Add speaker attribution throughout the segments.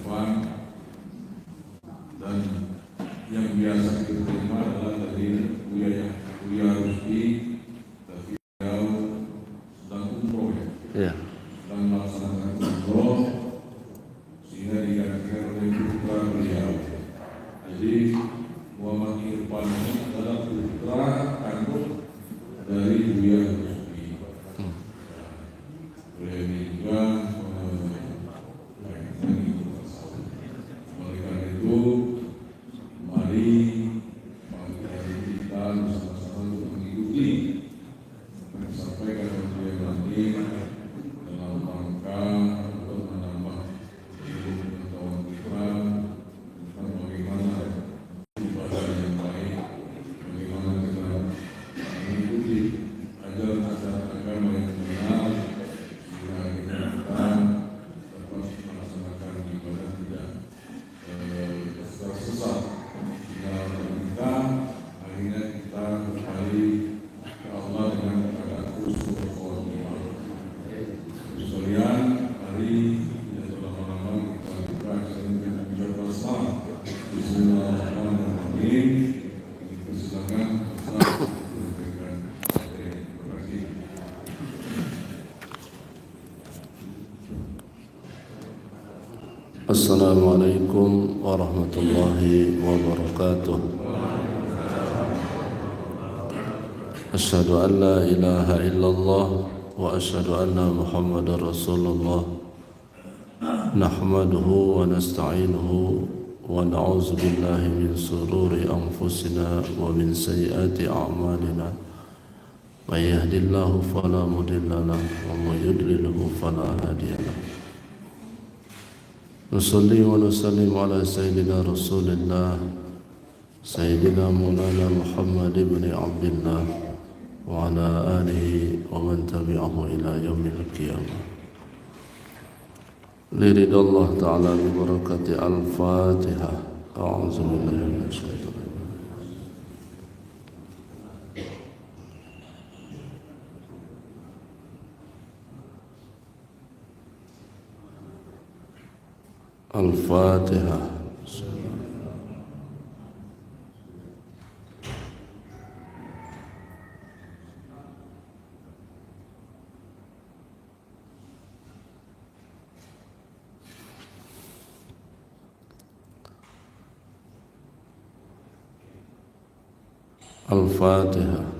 Speaker 1: depan, dan yang biasa kita terima adalah dari Buya Rusdi, tapi beliau sedang umroh ya, sedang melaksanakan umroh sehingga digantikan oleh putra beliau. Jadi Muhammad Irfan ini adalah putra kandung dari Buya Rusdi. Beliau ini juga oleh karena itu mari kita bersama-sama untuk mengikuti apa yang disampaikan oleh beliau nanti dalam rangka untuk menambah ilmu pengetahuan kita tentang bagaimana ibadah yang baik, bagaimana kita mengikuti ajaran-ajaran agama yang benar, sehingga kita dapat melaksanakan ibadah tidak tersesat. Kita akhirnya kita kembali ke Allah dengan keadaan khusyuk dan khotimah. Sekalian, mari kita lama-lama kita buka dengan mengucapkan salam. Bismillahirrahmanirrahim. Silakan Ustaz memberikan materi. Terima kasih.
Speaker 2: Assalamualaikum warahmatullahi wabarakatuh. Asyhadu an la ilaha illallah wa asyhadu anna Muhammadar Rasulullah. Nahmaduhu wa nasta'inuhu wa na'udzu billahi min shururi anfusina wa min sayyiati a'malina. May yahdihillahu fala mudilla lahu wa may yudlilhu fala hadiya lahu. Nusalli wa nusallim ala sayyidina Rasulillah Sayyidina Maulana Muhammad ibn Abdullah wa ala alihi wa man tabi'ahu ila yaumil qiyamah. Liridallah ta'ala bi barakati al-Fatihah. A'udzu billahi minasy syaithanir rajim. Al-Fatihah. Al-Fatihah. Al-Fatihah.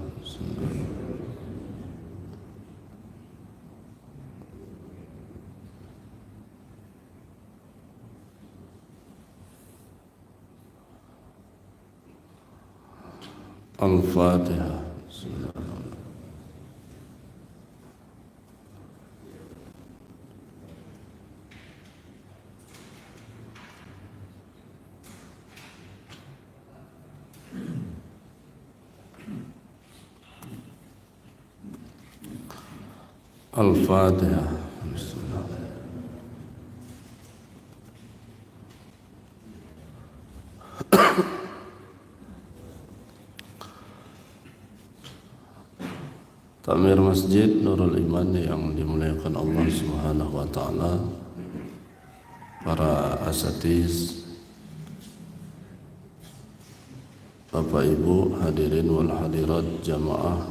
Speaker 2: Al-Fatihah. Takmir Masjid Nurul Iman yang dimuliakan Allah Subhanahu wa taala, para asatiz, Bapak Ibu hadirin wal hadirat jamaah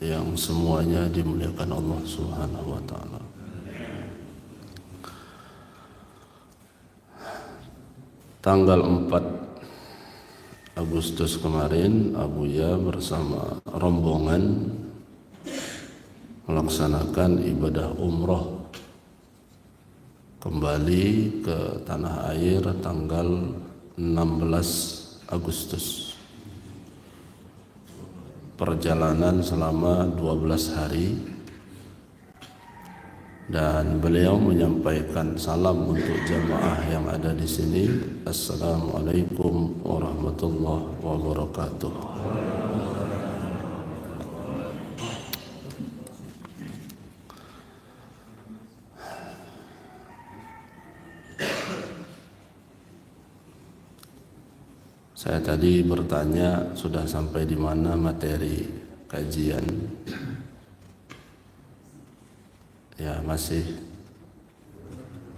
Speaker 2: yang semuanya dimuliakan Allah Subhanahu wa taala. Tanggal 4 Agustus kemarin Abuya bersama rombongan melaksanakan ibadah umroh kembali ke tanah air tanggal 16 Agustus. Perjalanan selama 12 hari, dan beliau menyampaikan salam untuk jamaah yang ada di sini. Assalamualaikum warahmatullahi wabarakatuh. Saya tadi bertanya sudah sampai di mana materi kajian. Ya masih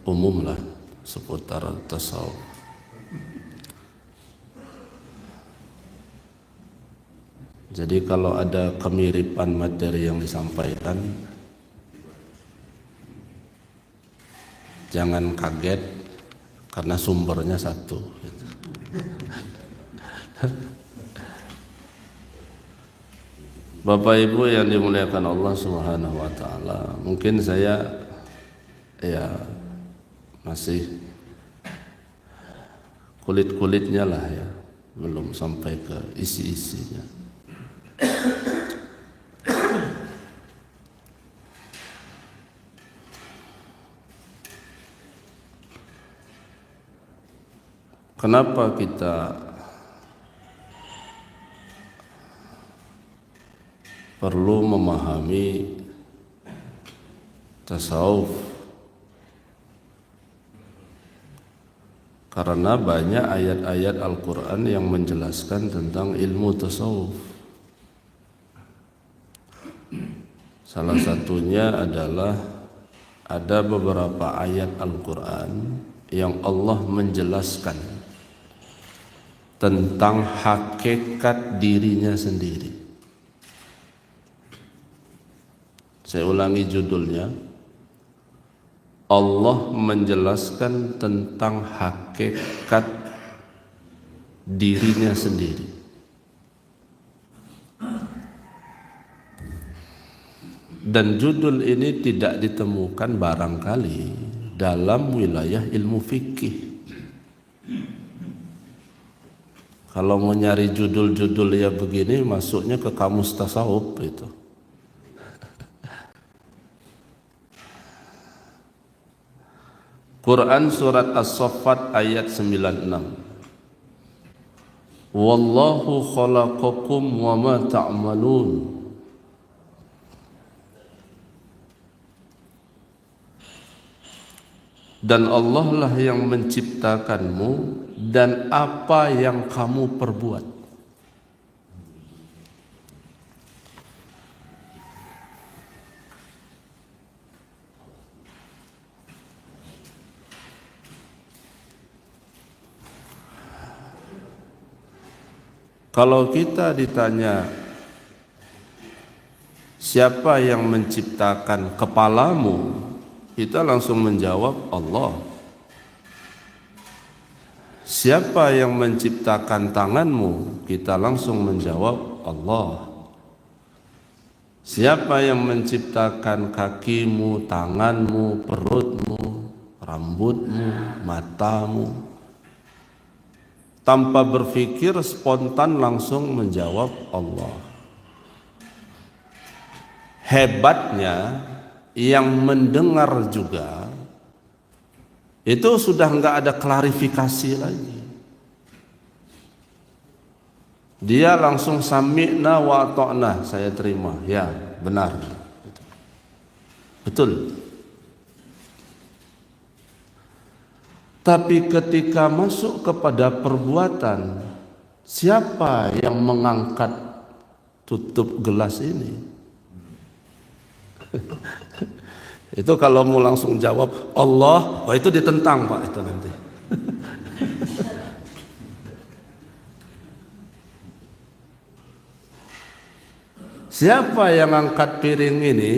Speaker 2: umum lah, seputar tasawuf. Jadi kalau ada kemiripan materi yang disampaikan, jangan kaget karena sumbernya satu. Bapak Ibu yang dimuliakan Allah Subhanahu wa taala, mungkin saya masih kulit-kulitnya lah ya, belum sampai ke isi-isinya. Kenapa kita perlu memahami tasawuf? Karena banyak ayat-ayat Al-Quran yang menjelaskan tentang ilmu tasawuf. Salah satunya adalah ada beberapa ayat Al-Quran yang Allah menjelaskan tentang hakikat dirinya sendiri. Saya ulangi judulnya, Allah menjelaskan tentang hakikat dirinya sendiri. Dan judul ini tidak ditemukan barangkali dalam wilayah ilmu fikih. Kalau mau nyari judul-judul ya begini, masuknya ke kamus tasawuf itu. Quran surat As-Saffat ayat 96. Wallahu khalaqakum wa ma ta'malun. Dan Allah lah yang menciptakanmu dan apa yang kamu perbuat. Kalau kita ditanya siapa yang menciptakan kepalamu, kita langsung menjawab Allah. Siapa yang menciptakan tanganmu? Kita langsung menjawab Allah. Siapa yang menciptakan kakimu, tanganmu, perutmu, rambutmu, matamu? Tanpa berpikir, spontan langsung menjawab Allah. Hebatnya, yang mendengar juga itu sudah enggak ada klarifikasi lagi. Dia langsung sami'na wa ata'na, saya terima, ya benar, betul. Tapi ketika masuk kepada perbuatan, siapa yang mengangkat tutup gelas ini? Itu kalau mau langsung jawab Allah, wah itu ditentang Pak itu nanti. Siapa yang angkat piring ini?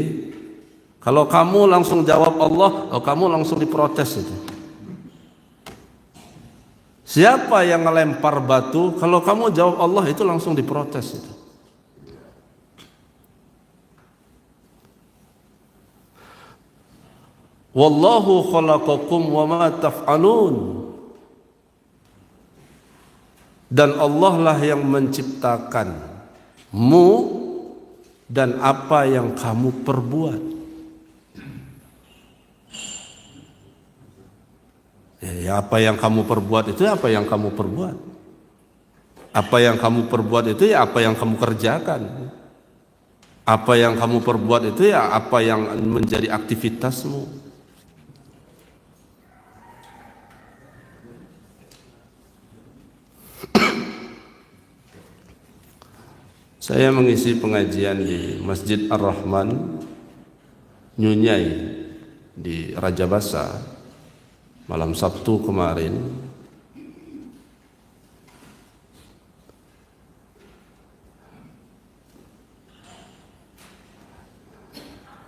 Speaker 2: Kalau kamu langsung jawab Allah, oh kamu langsung diprotes itu. Siapa yang ngelempar batu? Kalau kamu jawab Allah, itu langsung diprotes itu. Wallahu khalaqakum wa ma taf'alun. Dan Allah lah yang menciptakanmu dan apa yang kamu perbuat. Ya, apa yang kamu perbuat itu apa yang kamu perbuat. Apa yang kamu perbuat itu ya apa yang kamu kerjakan. Apa yang kamu perbuat itu ya apa yang menjadi aktivitasmu. Saya mengisi pengajian di Masjid Ar-Rahman Nyunyai di Raja Basa. malam Sabtu kemarin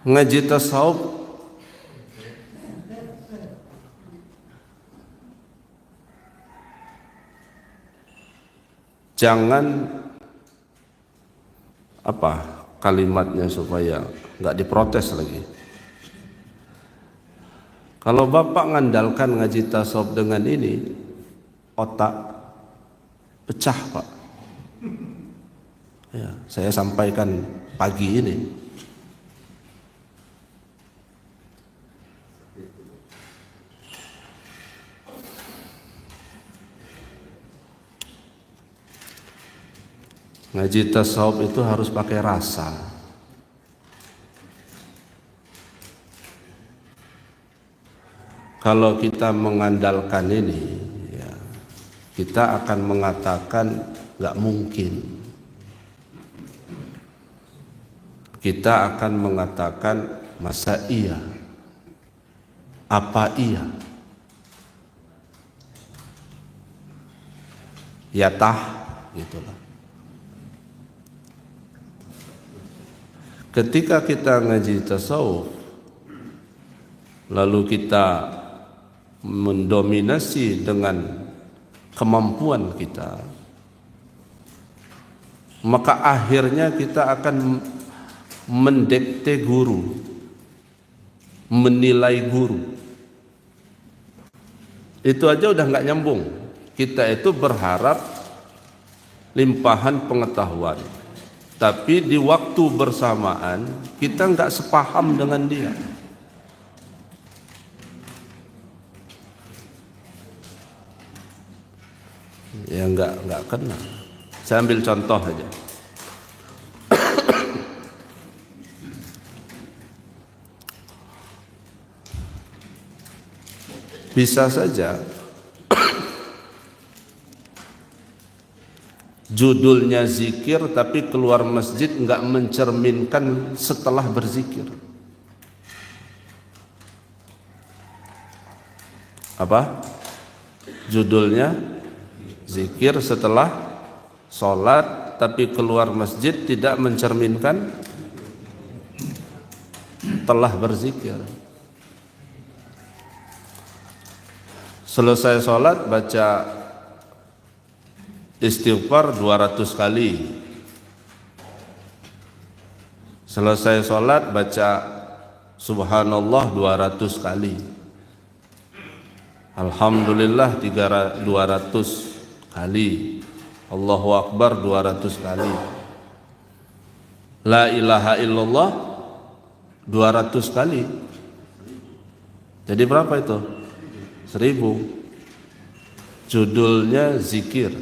Speaker 2: ngaji tasawuf jangan kalimatnya supaya nggak diprotes lagi. Kalau Bapak ngandalkan ngaji tasawuf dengan ini, otak pecah, Pak. Ya, saya sampaikan pagi ini. Ngaji tasawuf itu harus pakai rasa. Kalau kita mengandalkan ini, ya, kita akan mengatakan nggak mungkin. Kita akan mengatakan masa iya? Apa iya? Ya tah, gitulah. Ketika kita ngaji tasawuf, lalu kita mendominasi dengan kemampuan kita, maka akhirnya kita akan mendikte guru, menilai guru. Itu aja udah nggak nyambung. Kita itu berharap limpahan pengetahuan, tapi di waktu bersamaan kita nggak sepaham dengan dia. Ya nggak kena. Saya ambil contoh aja. Bisa saja judulnya zikir tapi keluar masjid nggak mencerminkan setelah berzikir. Apa? Judulnya zikir setelah sholat tapi keluar masjid tidak mencerminkan telah berzikir. Selesai sholat baca istighfar 200 kali. Selesai sholat baca subhanallah 200 kali. Alhamdulillah 200 kali. Allahu Akbar 200 kali. La ilaha illallah 200 kali. Jadi berapa itu? 1000. Judulnya zikir.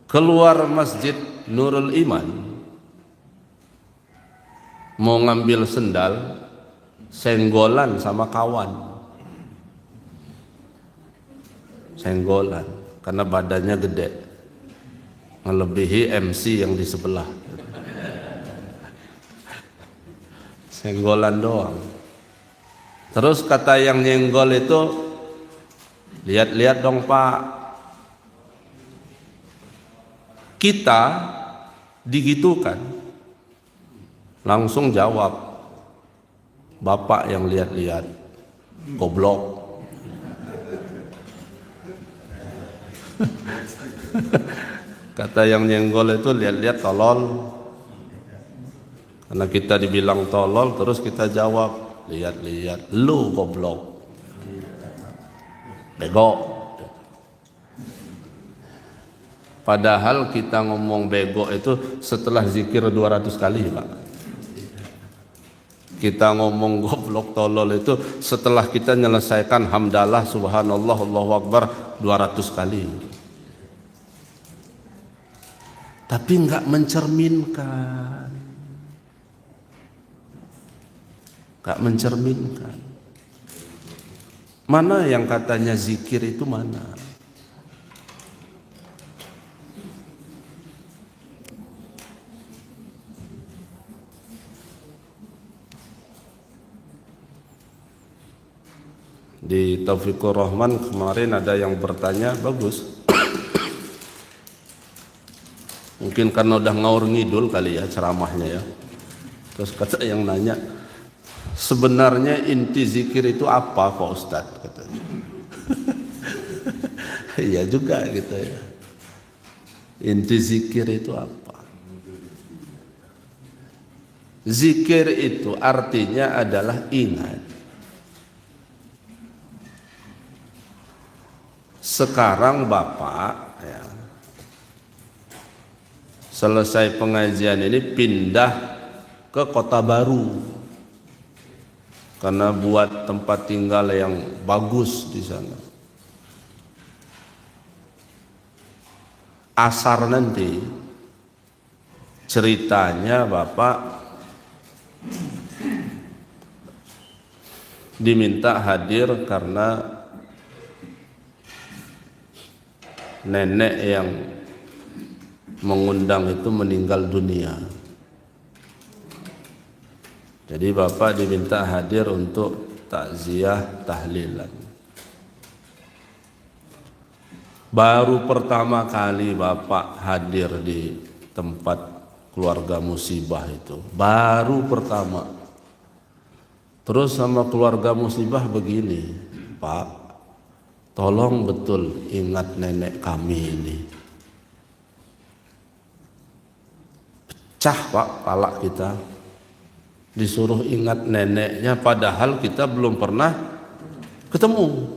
Speaker 2: Keluar masjid Nurul Iman, mau ngambil sendal, senggolan sama kawan. Senggolan karena badannya gede, melebihi MC yang di sebelah. Senggolan doang. Terus kata yang nyenggol itu, lihat-lihat dong Pak, kita digitukan. Langsung jawab, Bapak yang lihat-lihat, goblok. Kata yang nyenggol itu, lihat-lihat tolol. Karena kita dibilang tolol, terus kita jawab, lihat-lihat, lu goblok, bego. Padahal kita ngomong bego itu setelah zikir 200 kali, Pak. Kita ngomong goblok tolol itu setelah kita menyelesaikan hamdalah, subhanallah, Allahu Akbar 200 kali. Tapi enggak mencerminkan. Enggak mencerminkan. Mana yang katanya zikir itu mana? Di Taufikur Rahman kemarin ada yang bertanya, bagus. Mungkin karena udah ngaur ngidul kali ya ceramahnya ya. Terus kata yang nanya, sebenarnya inti zikir itu apa Pak Ustadz? Katanya. Iya juga gitu ya. Inti zikir itu apa? Zikir itu artinya adalah ingat. Sekarang Bapak ya, selesai pengajian ini pindah ke kota baru karena buat tempat tinggal yang bagus di sana. Asar nanti ceritanya Bapak diminta hadir karena nenek yang mengundang itu meninggal dunia. Jadi Bapak diminta hadir untuk takziah tahlilan. Baru pertama kali Bapak hadir di tempat keluarga musibah itu. Baru pertama. Terus sama keluarga musibah begini, Pak, tolong betul ingat nenek kami ini. Pecah Pak palak kita. Disuruh ingat neneknya padahal kita belum pernah ketemu.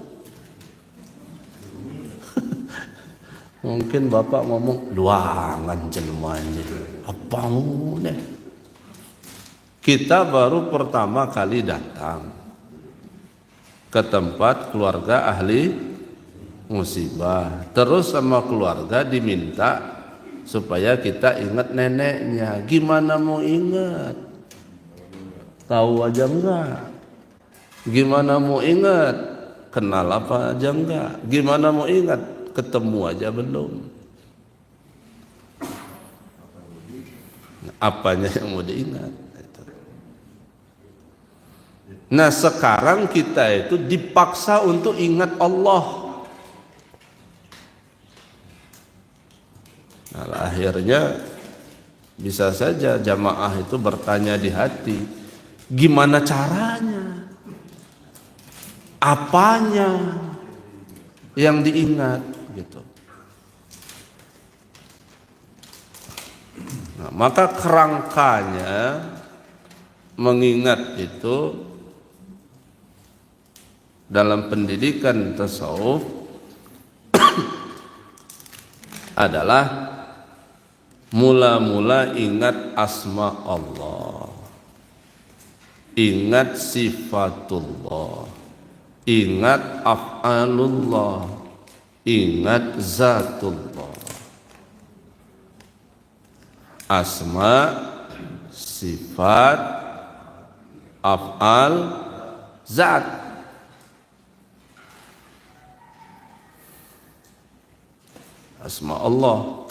Speaker 2: Mungkin Bapak ngomong, luangan jelmanya. Apamu nih? Kita baru pertama kali datang ke tempat keluarga ahli musibah. Terus sama keluarga diminta supaya kita ingat neneknya. Gimana mau ingat? Tahu aja enggak? Gimana mau ingat? Kenal apa aja enggak? Gimana mau ingat? Ketemu aja belum. Apanya yang mau diingat? Nah sekarang kita itu dipaksa untuk ingat Allah. Nah akhirnya bisa saja jamaah itu bertanya di hati, gimana caranya? Apanya yang diingat? Gitu. Nah, maka kerangkanya mengingat itu dalam pendidikan tasawuf adalah mula-mula ingat asma Allah, ingat sifatullah, ingat af'alullah, ingat zatullah. Asma, sifat, af'al, zat. Asma Allah.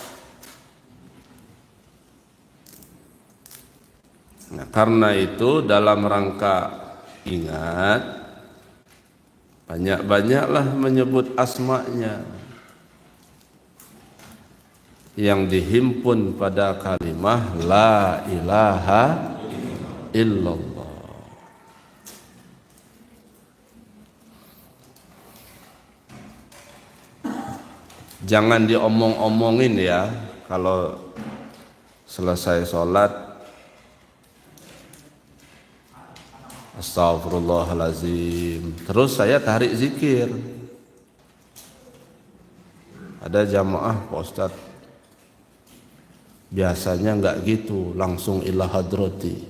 Speaker 2: Nah, karena itu dalam rangka ingat, banyak-banyaklah menyebut asma'nya yang dihimpun pada kalimah la ilaha illallah. Jangan diomong-omongin ya, kalau selesai sholat astagfirullahalazim, terus saya tarik zikir. Ada jamaah Pak Ustadz biasanya enggak gitu, langsung ila hadrati.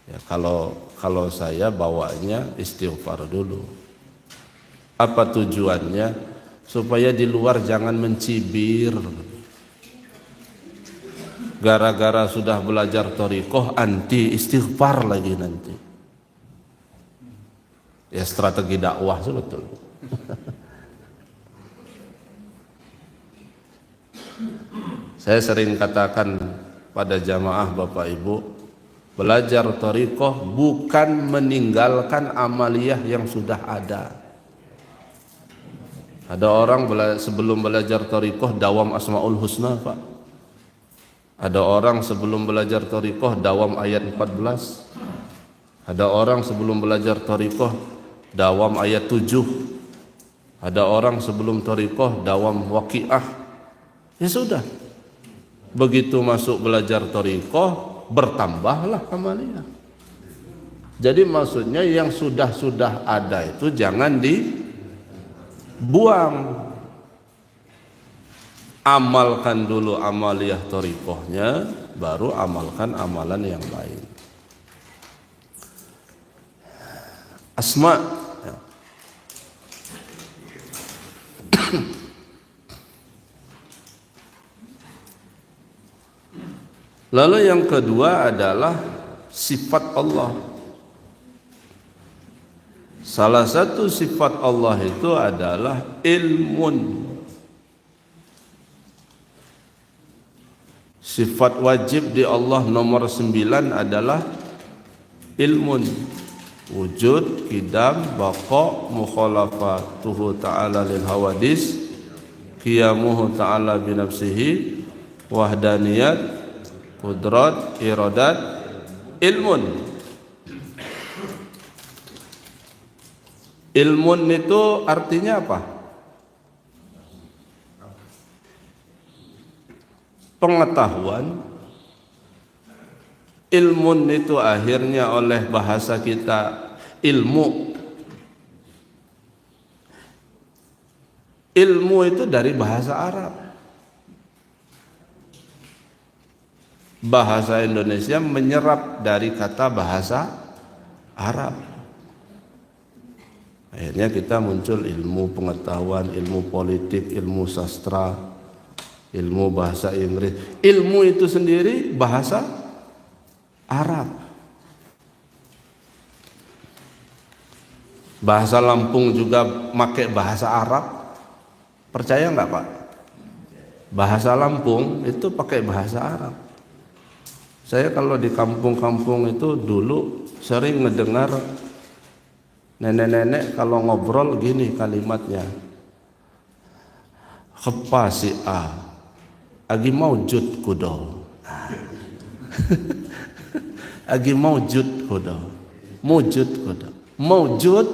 Speaker 2: Ya, kalau saya bawanya istighfar dulu. Apa tujuannya? Supaya di luar jangan mencibir. Gara-gara sudah belajar thariqah anti istighfar lagi nanti. Ya strategi dakwah betul. Saya sering katakan pada jamaah Bapak Ibu, Belajar thariqah bukan meninggalkan amaliyah yang sudah ada. Ada orang sebelum belajar thariqah dawam Asmaul Husna, Pak. Ada orang sebelum belajar thariqah dawam ayat 14. Ada orang sebelum belajar thariqah dawam ayat 7. Ada orang sebelum thariqah dawam waqiah. Ya sudah. Begitu masuk belajar thariqah bertambahlah amaliyah. Jadi maksudnya yang sudah ada itu jangan dibuang. Amalkan dulu amaliyah thariqahnya, baru amalkan amalan yang lain. Asma. Lalu yang kedua adalah sifat Allah. Salah satu sifat Allah itu adalah ilmun. Sifat wajib di Allah nomor 9 adalah ilmun. Wujud, qidam, baqa, mukhalafatuhu ta'ala lil hawadis, qiyamuhu ta'ala binafsihi, wahdaniyat, qudrat, iradat, ilmun. Ilmun itu artinya apa? Pengetahuan. Ilmun itu akhirnya oleh bahasa kita ilmu. Ilmu itu dari bahasa Arab. Bahasa Indonesia menyerap dari kata bahasa Arab. Akhirnya kita muncul ilmu pengetahuan, ilmu politik, ilmu sastra, ilmu bahasa Inggris. Ilmu itu sendiri bahasa Arab. Bahasa Lampung juga pakai bahasa Arab. Percaya nggak Pak? Bahasa Lampung itu pakai bahasa Arab. Saya kalau di kampung-kampung itu dulu sering ngedengar nenek-nenek kalau ngobrol gini kalimatnya. Khepasi agi maujud kudo. Agi maujud kudo. Mujud kudo. Maujud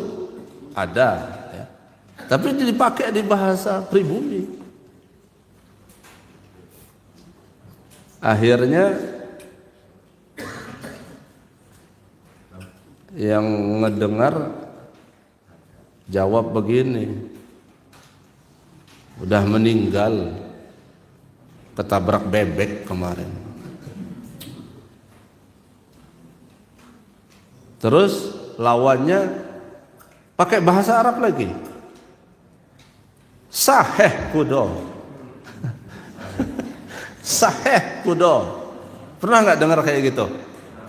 Speaker 2: ada ya. Tapi dipakai di bahasa pribumi. Akhirnya yang ngedengar jawab begini, udah meninggal, ketabrak bebek kemarin. Terus lawannya pakai bahasa Arab lagi, saheh kudo. Saheh kudo. Pernah nggak dengar kayak gitu?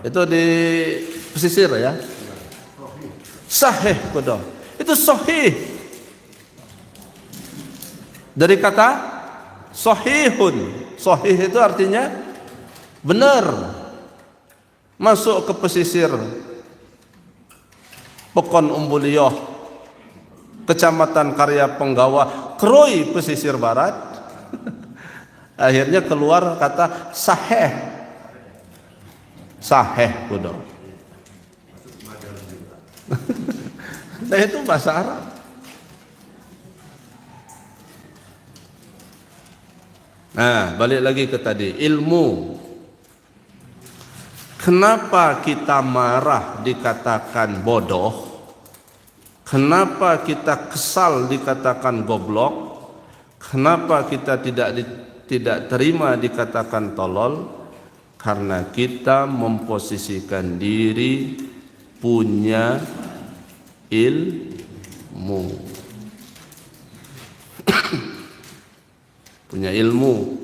Speaker 2: Itu di pesisir ya. Sahih kudo. Itu sahih. Dari kata sahihun. Sahih itu artinya benar. Masuk ke pesisir Pekon Umbuliyah, Kecamatan Karya Penggawa, Kroy pesisir barat. Akhirnya keluar kata sahih. Sahih kudo. Nah itu bahasa Arab. Nah balik lagi ke tadi ilmu. Kenapa kita marah dikatakan bodoh? Kenapa kita kesal dikatakan goblok? Kenapa kita tidak terima dikatakan tolol? Karena kita memposisikan diri punya ilmu. Punya ilmu.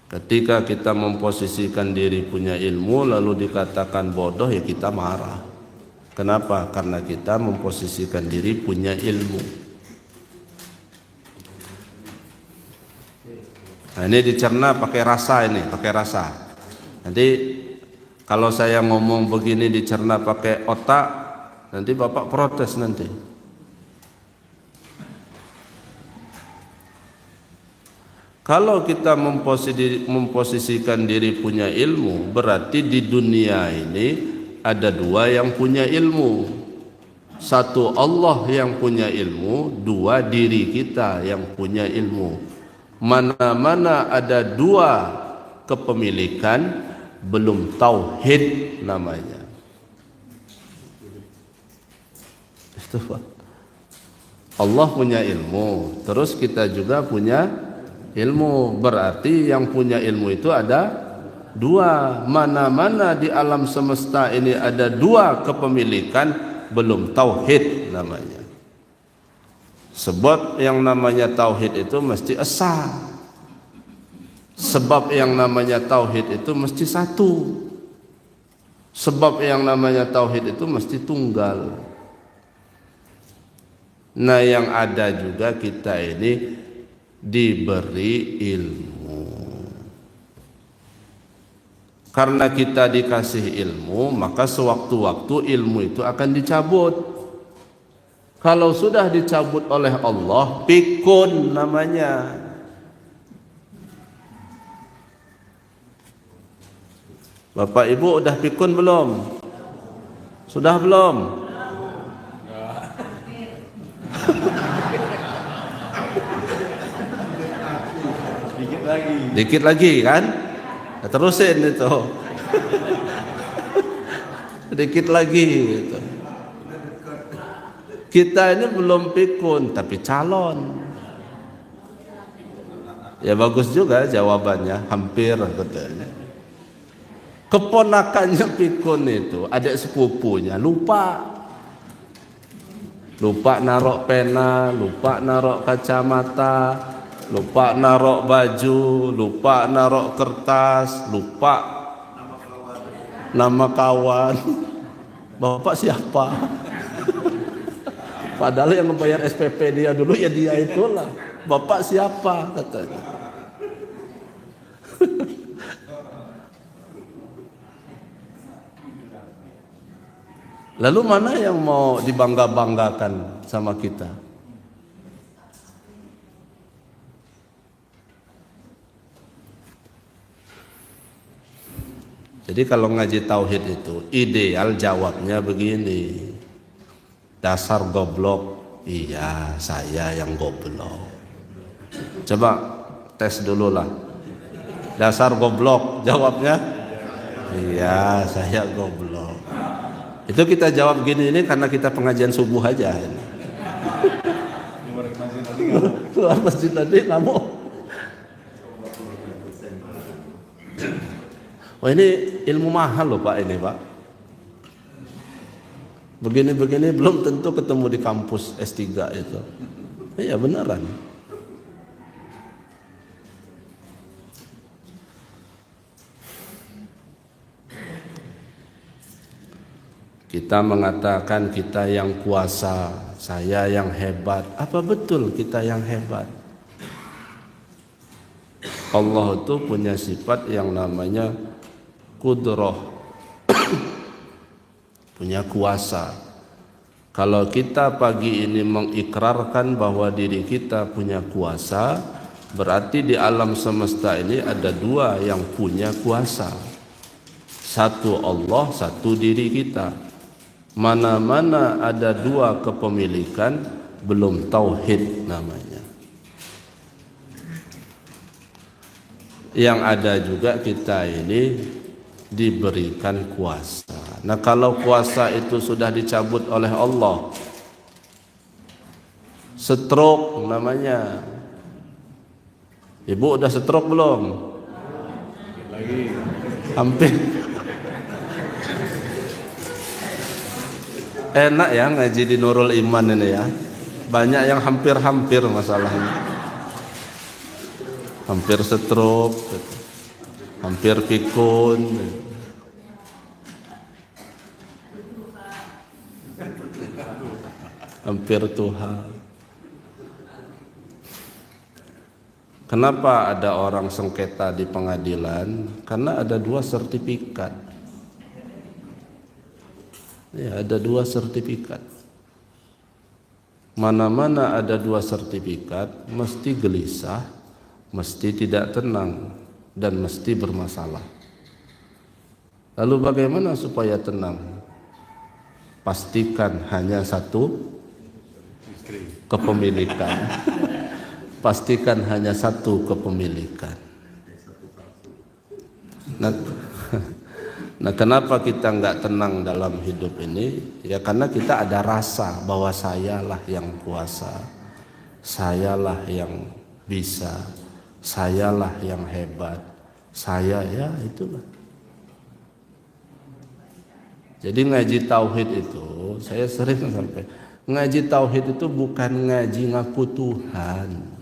Speaker 2: Ketika kita memposisikan diri punya ilmu lalu dikatakan bodoh, ya kita marah. Kenapa? Karena kita memposisikan diri punya ilmu. Nah, ini dicerna pakai rasa, ini pakai rasa. Nanti kalau saya ngomong begini dicerna pakai otak, nanti Bapak protes nanti. Kalau kita memposisikan diri punya ilmu, berarti di dunia ini ada dua yang punya ilmu. Satu Allah yang punya ilmu, dua diri kita yang punya ilmu. Mana-mana ada dua kepemilikan, belum tauhid namanya. Itu Pak. Allah punya ilmu, terus kita juga punya ilmu. Berarti yang punya ilmu itu ada dua. Mana-mana di alam semesta ini ada dua kepemilikan, belum tauhid namanya. Sebab yang namanya tauhid itu mesti esa. Sebab yang namanya tauhid itu mesti satu. Sebab yang namanya tauhid itu mesti tunggal. Nah, yang ada juga kita ini diberi ilmu. Karena kita dikasih ilmu, maka sewaktu-waktu ilmu itu akan dicabut. Kalau sudah dicabut oleh Allah, pikun namanya. Bapak Ibu udah pikun belum? Sudah belum? Dikit lagi kan? Terusin itu. Dikit lagi gitu. Kita ini belum pikun tapi calon. Ya bagus juga jawabannya, hampir katanya. Keponakannya pikun itu, adik sepupunya lupa narok pena, lupa narok kacamata, lupa narok baju, lupa narok kertas, lupa nama kawan. Bapak siapa? Padahal yang membayar SPP dia dulu ya dia itulah. Bapak siapa katanya. Lalu mana yang mau dibangga-banggakan sama kita? Jadi kalau ngaji tauhid itu ideal jawabnya begini. Dasar goblok. Iya, saya yang goblok. Coba tes dulu lah. Dasar goblok, jawabnya? Iya, saya goblok. Itu kita jawab gini ini karena kita pengajian subuh aja. Keluar masjid tadi kamu. Oh, ini ilmu mahal loh Pak ini Pak. Begini-begini belum tentu ketemu di kampus S3 itu. Iya beneran. Kita mengatakan kita yang kuasa, saya yang hebat. Apa betul kita yang hebat? Allah itu punya sifat yang namanya kudrah, punya kuasa. Kalau kita pagi ini mengikrarkan bahwa diri kita punya kuasa, berarti di alam semesta ini ada dua yang punya kuasa. Satu Allah, satu diri kita. Mana-mana ada dua kepemilikan, belum tauhid namanya. Yang ada juga kita ini diberikan kuasa. Nah, kalau kuasa itu sudah dicabut oleh Allah, stroke namanya. Ibu udah stroke belum? Lagi. Hampir. Enak ya ngaji di Nurul Iman ini ya. Banyak yang hampir-hampir masalahnya. Hampir stroke, hampir pikun. Hampir Tuhan. Kenapa ada orang sengketa di pengadilan? Karena ada 2 sertifikat. Ya, ada 2 sertifikat. Mana-mana ada 2 sertifikat, mesti gelisah, mesti tidak tenang, dan mesti bermasalah. Lalu bagaimana supaya tenang? Pastikan hanya 1 kepemilikan. Pastikan hanya 1 kepemilikan. Nah, kenapa kita nggak tenang dalam hidup ini? Ya karena kita ada rasa bahwa sayalah yang kuasa, sayalah yang bisa, sayalah yang hebat, saya ya itulah. Jadi ngaji tauhid itu, saya sering sampai ngaji tauhid itu bukan ngaji ngaku Tuhan.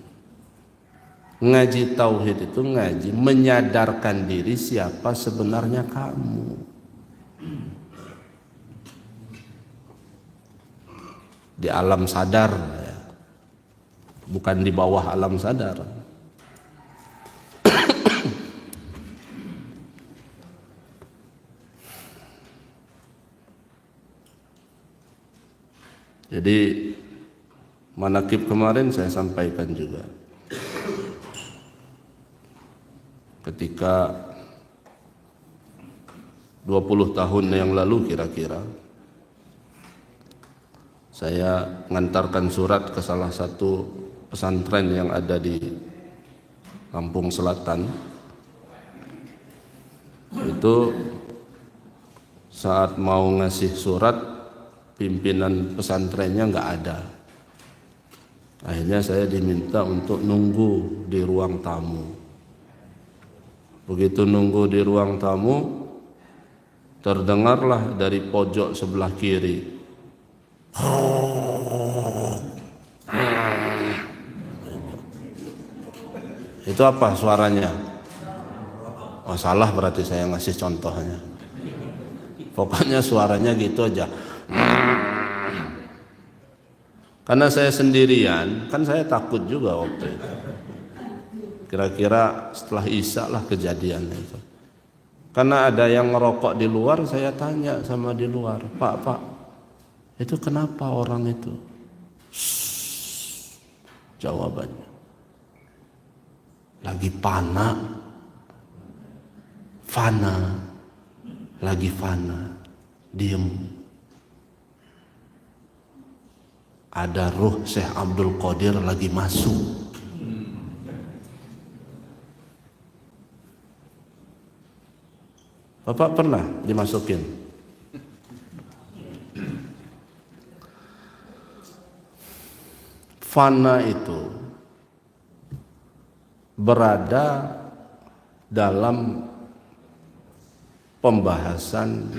Speaker 2: Ngaji tauhid itu ngaji menyadarkan diri siapa sebenarnya kamu. Di alam sadar ya. Bukan di bawah alam sadar. Jadi manaqib kemarin saya sampaikan juga. Ketika 20 tahun yang lalu kira-kira saya mengantarkan surat ke salah satu pesantren yang ada di Lampung Selatan. Itu saat mau ngasih surat, pimpinan pesantrennya nggak ada. Akhirnya saya diminta untuk nunggu di ruang tamu. Begitu nunggu di ruang tamu, terdengarlah dari pojok sebelah kiri, itu apa suaranya? Oh salah berarti saya ngasih contohnya. Pokoknya suaranya gitu aja. Karena saya sendirian, kan saya takut juga waktu itu. Kira-kira setelah Isya lah kejadian itu. Karena ada yang ngerokok di luar, saya tanya sama di luar, Pak, itu kenapa orang itu? Jawabannya, lagi fana, lagi fana, diem. Ada ruh Syekh Abdul Qadir lagi masuk. Bapak pernah dimasukin? Fana itu berada dalam pembahasan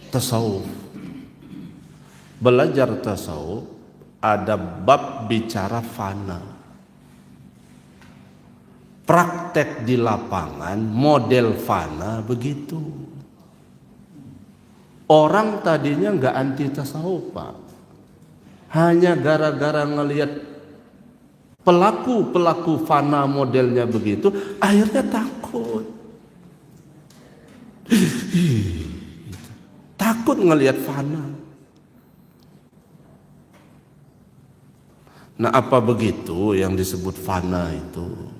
Speaker 2: tasawuf. Belajar tasawuf ada bab bicara fana. Praktek di lapangan model fana begitu. Orang tadinya nggak anti tasawuf, Pak. Hanya gara-gara ngelihat pelaku fana modelnya begitu, akhirnya takut. Takut ngelihat fana. Nah, apa begitu yang disebut fana itu?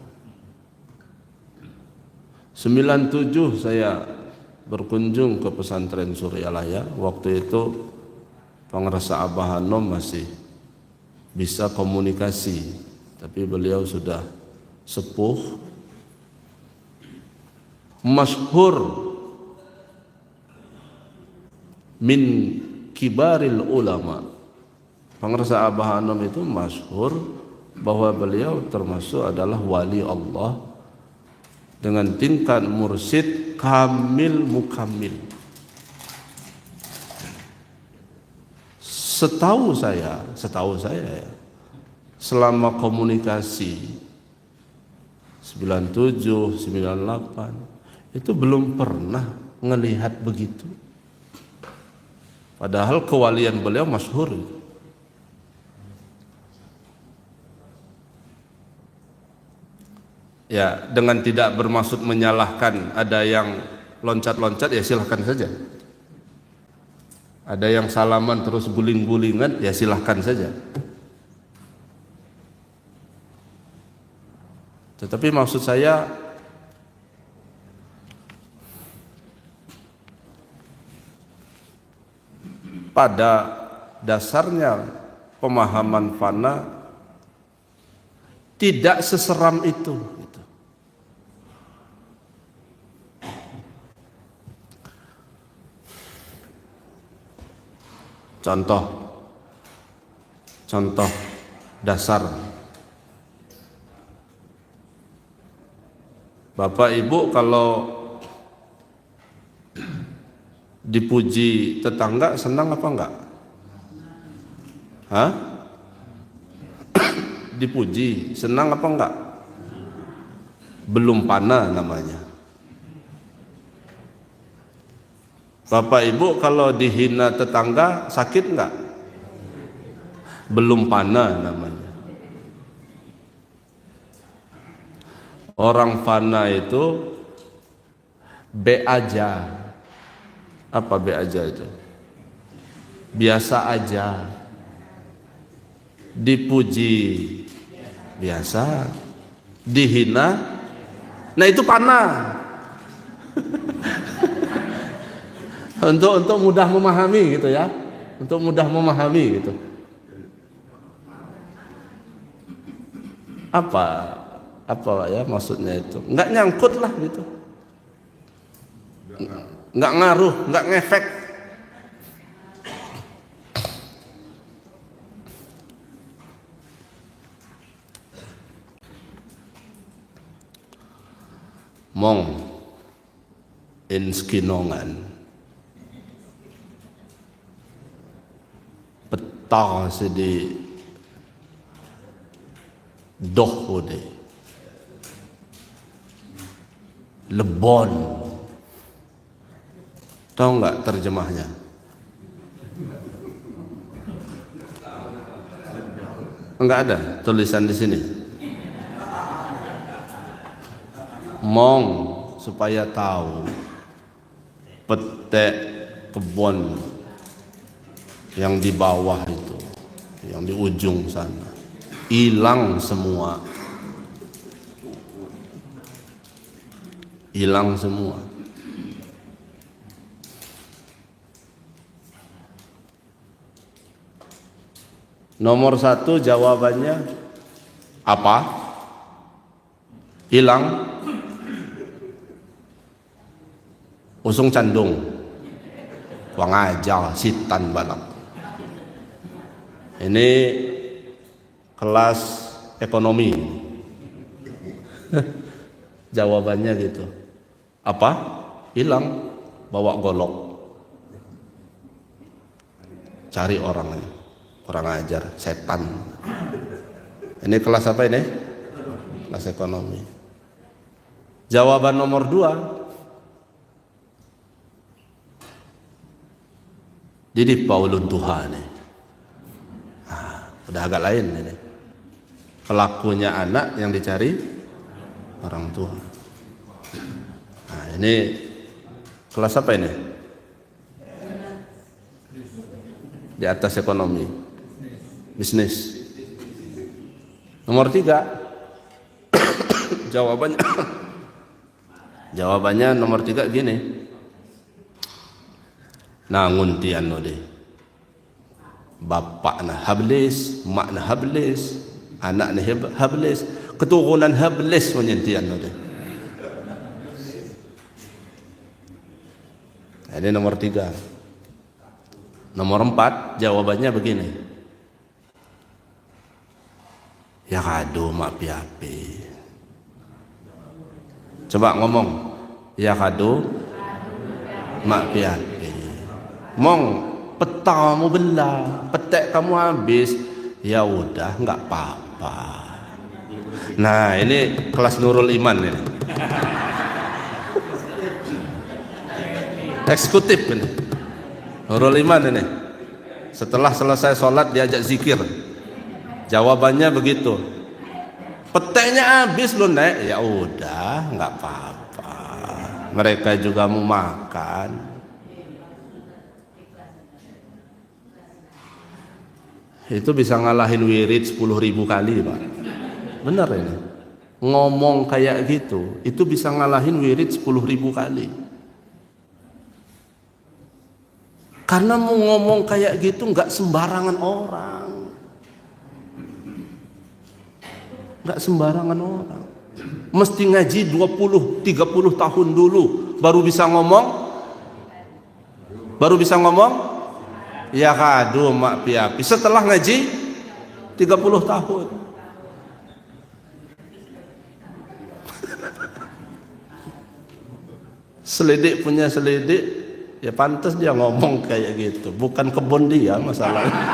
Speaker 2: 97 saya berkunjung ke pesantren Suryalaya. Waktu itu Pangresa Abah Hanom masih bisa komunikasi, tapi beliau sudah sepuh, masyhur min kibaril ulama. Pangresa Abah Hanom itu masyhur bahwa beliau termasuk adalah wali Allah dengan tingkat mursyid kamil mukamil. Setahu saya ya, selama komunikasi 97, 98 itu belum pernah ngelihat begitu. Padahal kewalian beliau masyhur. Ya, dengan tidak bermaksud menyalahkan, ada yang loncat-loncat ya silahkan saja. Ada yang salaman terus guling-gulingan ya silahkan saja. Tetapi maksud saya pada dasarnya pemahaman fana tidak seseram itu. Contoh dasar. Bapak Ibu kalau dipuji tetangga senang apa enggak? Hah? Dipuji senang apa enggak? Belum pana namanya. Bapak Ibu kalau dihina tetangga sakit enggak? Belum pana namanya. Orang fana itu be aja. Apa be aja itu? Biasa aja. Dipuji biasa, dihina nah itu pana. Untuk mudah memahami gitu ya. Untuk mudah memahami gitu. Apa ya maksudnya itu? Enggak nyangkut lah gitu. Enggak ngaruh, enggak ngefek. Mong in Skinongan peta sedi doh de lebon, tahu nggak terjemahnya? Enggak ada tulisan di sini. Mong supaya tahu petek kebun yang di bawah itu, yang di ujung sana, hilang semua, hilang semua. Nomor 1 jawabannya apa? Hilang. Usung candung. Wang aja sitan balap. Ini kelas ekonomi. Jawabannya gitu. Apa? Hilang. Bawa golok. Cari orangnya. Kurang ajar, setan. Ini kelas apa ini? Kelas ekonomi. Jawaban nomor 2. Jadi Paulun Tuhan nih. Udah agak lain ini. Pelakunya anak yang dicari orang tua. Nah, ini kelas apa ini? Di atas ekonomi. Bisnis. Nomor 3. Jawabannya nomor 3 gini. Nanguntian no deh. Bapak na hablis, mak na hablis, anak na hablis, keturunan hablis menyentian no deh. Ini nomor 3. Nomor 4 jawabannya begini. Ya kado mak piapi. Coba ngomong. Ya kado mak piapi. Mong peta kamu belah, petek kamu habis, ya udah nggak apa-apa. Nah ini kelas Nurul Iman ini. Eksekutif ini. Nurul Iman ini. Setelah selesai sholat diajak zikir. Jawabannya begitu. Petenya habis loh Nek. Ya udah, nggak apa-apa. Mereka juga mau makan. Itu bisa ngalahin wirid 10.000 kali Pak. Bener ini. Ngomong kayak gitu, itu bisa ngalahin wirid 10.000 kali. Karena mau ngomong kayak gitu nggak sembarangan orang. Nggak sembarangan orang. Mesti ngaji 20, 30 tahun dulu baru bisa ngomong. Baru bisa ngomong. Ya kadu mak piapi. Setelah ngaji 30 tahun. Selidik punya selidik, ya pantas dia ngomong kayak gitu. Bukan kebun dia masalahnya.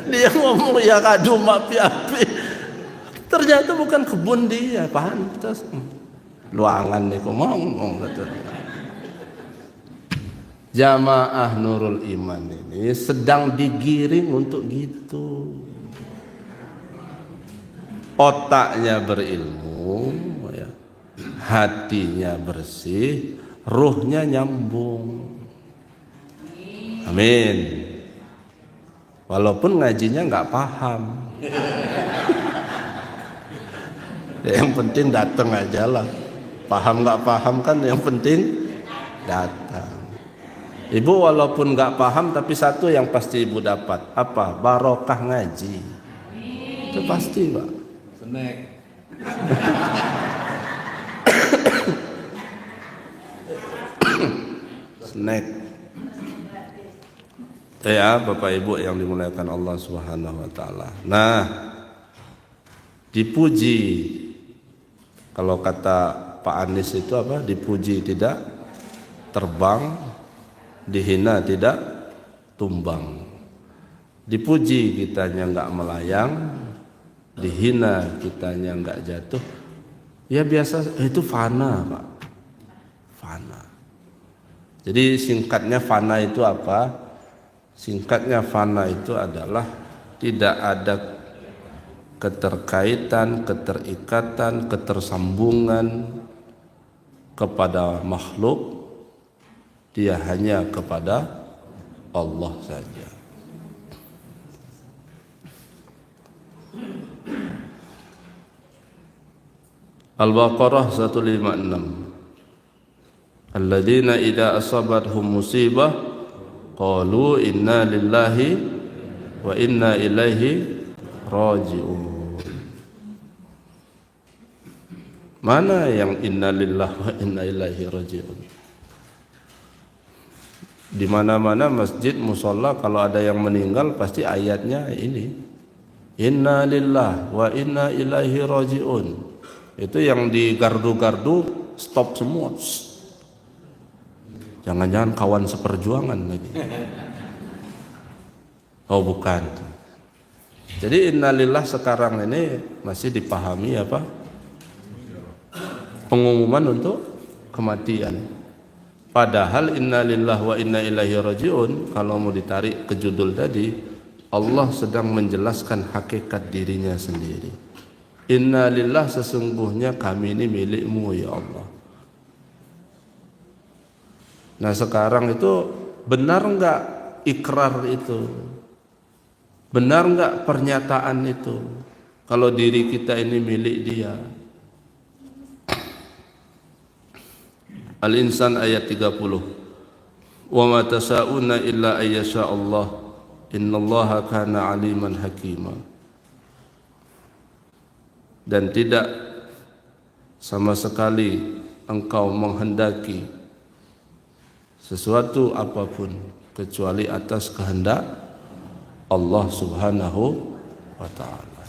Speaker 2: Dia ngomong ya kadu mak piapi. Ternyata bukan kebun dia, pantas. Luangan nih ngomong gitu. Jamaah Nurul Iman ini sedang digiring untuk gitu. Otaknya berilmu, ya. Hatinya bersih, ruhnya nyambung. Amin. Walaupun ngajinya nggak paham. Yang penting datang aja lah. Paham nggak paham kan yang penting datang. Ibu walaupun nggak paham tapi satu yang pasti ibu dapat apa? Barokah ngaji. Itu pasti Pak.
Speaker 3: Snack.
Speaker 2: Snack. Ya Bapak Ibu yang dimuliakan Allah Subhanahu Wa Taala. Nah, dipuji kalau kata Pak Anies itu apa? Dipuji tidak terbang, dihina tidak tumbang. Dipuji kitanya nggak melayang, dihina kitanya nggak jatuh. Ya biasa itu fana Pak. Fana. Jadi singkatnya fana itu apa? Singkatnya fana itu adalah tidak ada keterkaitan, keterikatan, ketersambungan kepada makhluk, dia hanya kepada Allah saja. Al-Baqarah 156. Alladzina idza asabathum musibah qalu inna lillahi wa inna ilaihi raji'un. Mana yang inna lillahi wa inna ilaihi raji'un? Di mana-mana masjid, musola kalau ada yang meninggal pasti ayatnya ini. Inna lillahi wa inna ilaihi raji'un. Itu yang di gardu-gardu stop semua. Jangan-jangan kawan seperjuangan lagi. Oh bukan. Jadi innalillah sekarang ini masih dipahami apa? Pengumuman untuk kematian. Padahal innalillah wa inna ilaihi raji'un kalau mau ditarik ke judul tadi, Allah sedang menjelaskan hakikat dirinya sendiri. Innalillah sesungguhnya kami ini milikmu ya Allah. Nah sekarang itu benar enggak ikrar itu? Benar enggak pernyataan itu? Kalau diri kita ini milik dia. Al-Insan ayat 30. Wa ma tasa'una illa ayyasha Allah. Innallaha kana aliman hakima. Dan tidak sama sekali engkau menghendaki sesuatu apapun kecuali atas kehendak Allah Subhanahu wa ta'ala.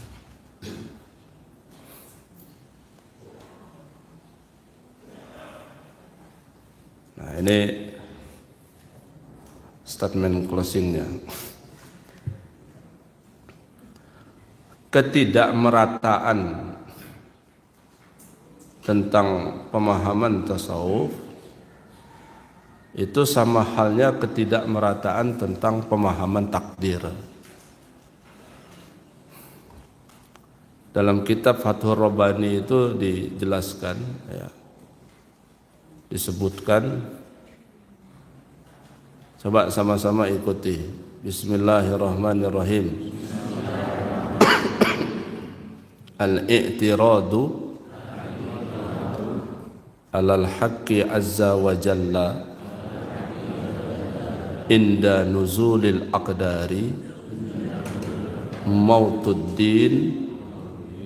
Speaker 2: Nah ini statement closingnya. Ketidakmerataan tentang pemahaman tasawuf itu sama halnya ketidakmerataan tentang pemahaman takdir. Dalam kitab Fathur Rabbani itu dijelaskan, ya, disebutkan. Coba sama-sama ikuti. Bismillahirrahmanirrahim. Al-i'tiradu alal haqqi azza wa jalla inda nuzulil aqdari mautuddin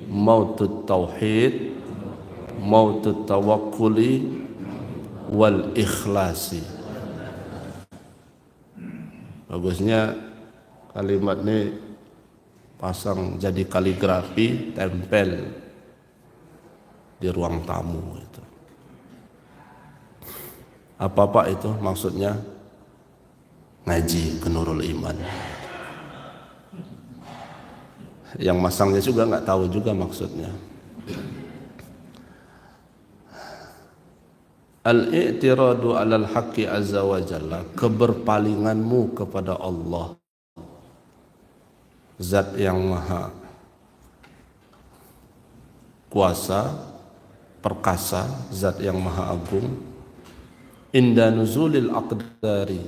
Speaker 2: mautut tauhid mautut tawakkuli wal ikhlasi. Bagusnya kalimat ini pasang jadi kaligrafi, tempel di ruang tamu itu. Apa itu maksudnya? Ngaji ke Nurul Iman. Yang masangnya juga nggak tahu juga maksudnya. Al-i'tiradu alal haqqi azza wa jalla, keberpalinganmu kepada Allah, Zat yang maha kuasa, perkasa, Zat yang maha agung. Inda nuzulil aqdari,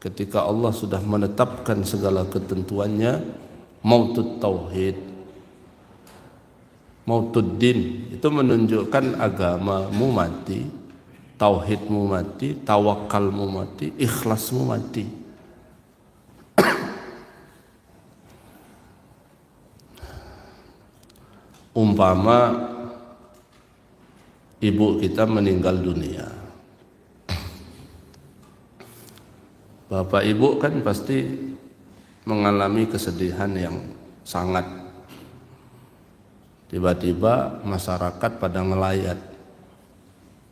Speaker 2: ketika Allah sudah menetapkan segala ketentuannya. Mautut tauhid, mautuddin, itu menunjukkan agamamu mati, tauhidmu mati, tawakalmu mati, ikhlasmu mati. Umpama ibu kita meninggal dunia, bapak ibu kan pasti mengalami kesedihan yang sangat. Tiba-tiba masyarakat pada ngelayat,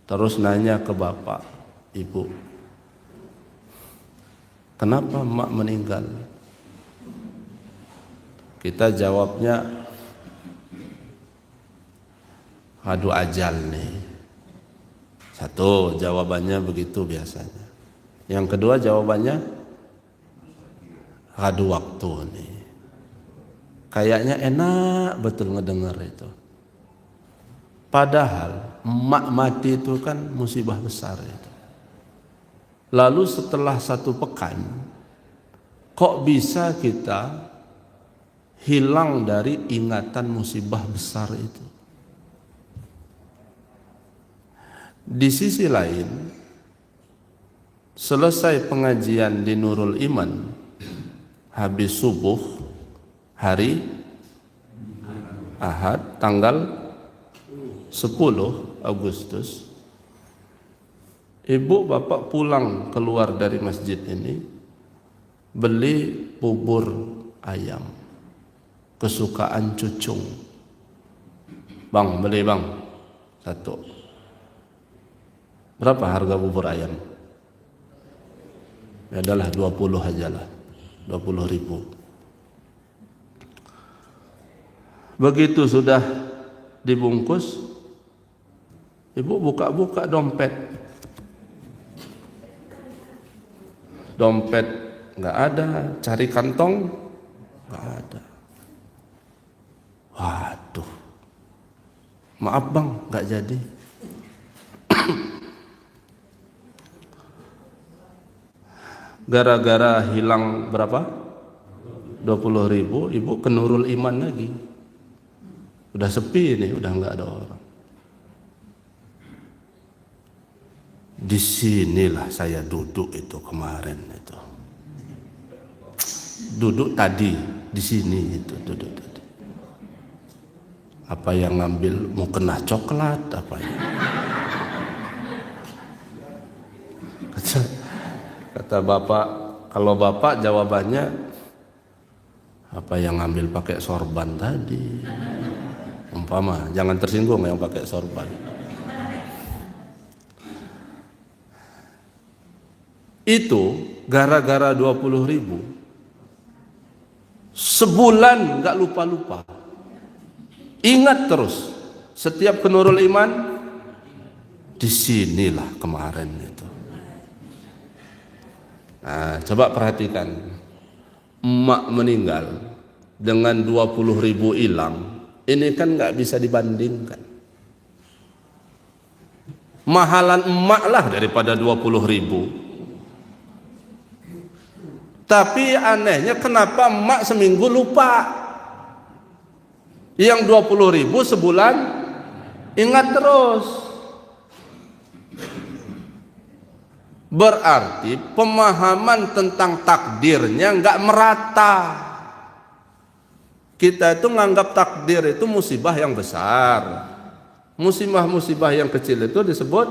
Speaker 2: terus nanya ke bapak ibu, kenapa emak meninggal? Kita jawabnya, adu ajal nih. Satu jawabannya begitu biasanya. Yang kedua jawabannya, adu waktu nih. Kayaknya enak betul ngedengar itu. Padahal emak mati itu kan musibah besar itu. Lalu setelah 1 pekan, kok bisa kita hilang dari ingatan musibah besar itu? Di sisi lain, selesai pengajian di Nurul Iman, habis subuh hari Ahad tanggal 10 Agustus, ibu bapak pulang keluar dari masjid ini, beli bubur ayam kesukaan cucung. Bang, beli bang, 1. Berapa harga bubur ayam? Ya adalah 20 aja lah, 20.000. Begitu sudah dibungkus, ibu buka-buka dompet. Dompet nggak ada, cari kantong nggak ada. Waduh, maaf bang, nggak jadi. Gara-gara hilang berapa? 20.000, ibu ke Nurul Iman lagi. Udah sepi ini, udah nggak ada orang. Disinilah saya duduk itu kemarin itu. Duduk tadi di sini itu duduk tadi. Apa yang ngambil mau kena coklat apa ya? Kata bapak, kalau bapak jawabannya apa yang ngambil pakai sorban tadi? Umpama, jangan tersinggung yang pakai sorban. Itu gara-gara 20.000, sebulan nggak lupa-lupa. Ingat terus, setiap ke Nurul Iman, disinilah kemarin itu. Nah, coba perhatikan, emak meninggal dengan 20.000 hilang, ini kan nggak bisa dibandingkan. Mahalan emak lah daripada 20.000. Tapi anehnya kenapa emak seminggu lupa, yang 20.000 sebulan ingat terus. Berarti pemahaman tentang takdirnya nggak merata. Kita itu nganggap takdir itu musibah yang besar. Musibah-musibah yang kecil itu disebut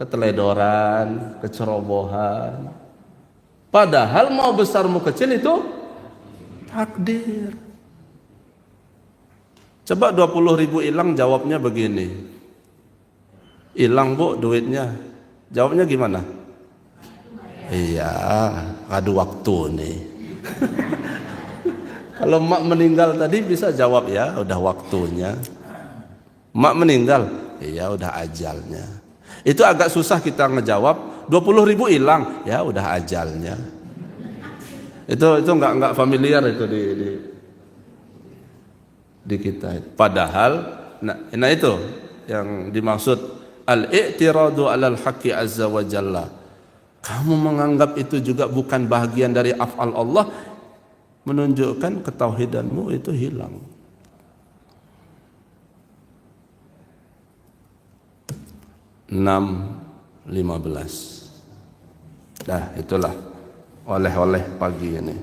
Speaker 2: keteledoran, kecerobohan. Padahal mau besar mau kecil itu takdir. Coba 20.000 hilang, jawabnya begini. Hilang bu duitnya. Jawabnya gimana? Iya, adu waktu nih. Kalau emak meninggal tadi bisa jawab ya, udah waktunya. Emak meninggal, iya udah ajalnya. Itu agak susah kita ngejawab. 20.000 hilang, ya udah ajalnya. Itu nggak familiar itu di kita. Padahal, nah itu yang dimaksud al-i'tiradu 'alal haqqi azza wa jalla. Kamu menganggap itu juga bukan bahagian dari af'al Allah, menunjukkan ketauhidanmu itu hilang. 6:15. Dah, itulah oleh-oleh pagi ini.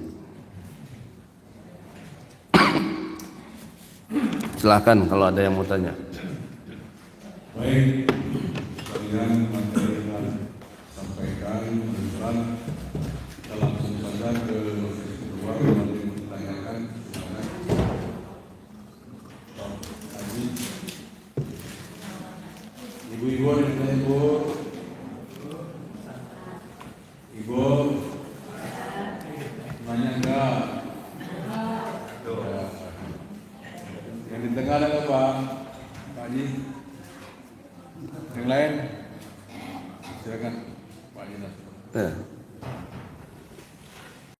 Speaker 2: Silakan kalau ada yang mau tanya.
Speaker 1: Baik, sekalian materi yang sampaikan menjelaskan, kita langsung saja ke sesi kedua yang ditanyakan. Haji, ibu-ibu ada yang tanya, ibu. Ibu, nanya enggak? Yang di tengah ada nggak Pak? Pak Haji? Yang lain? Silakan Pak Dinas.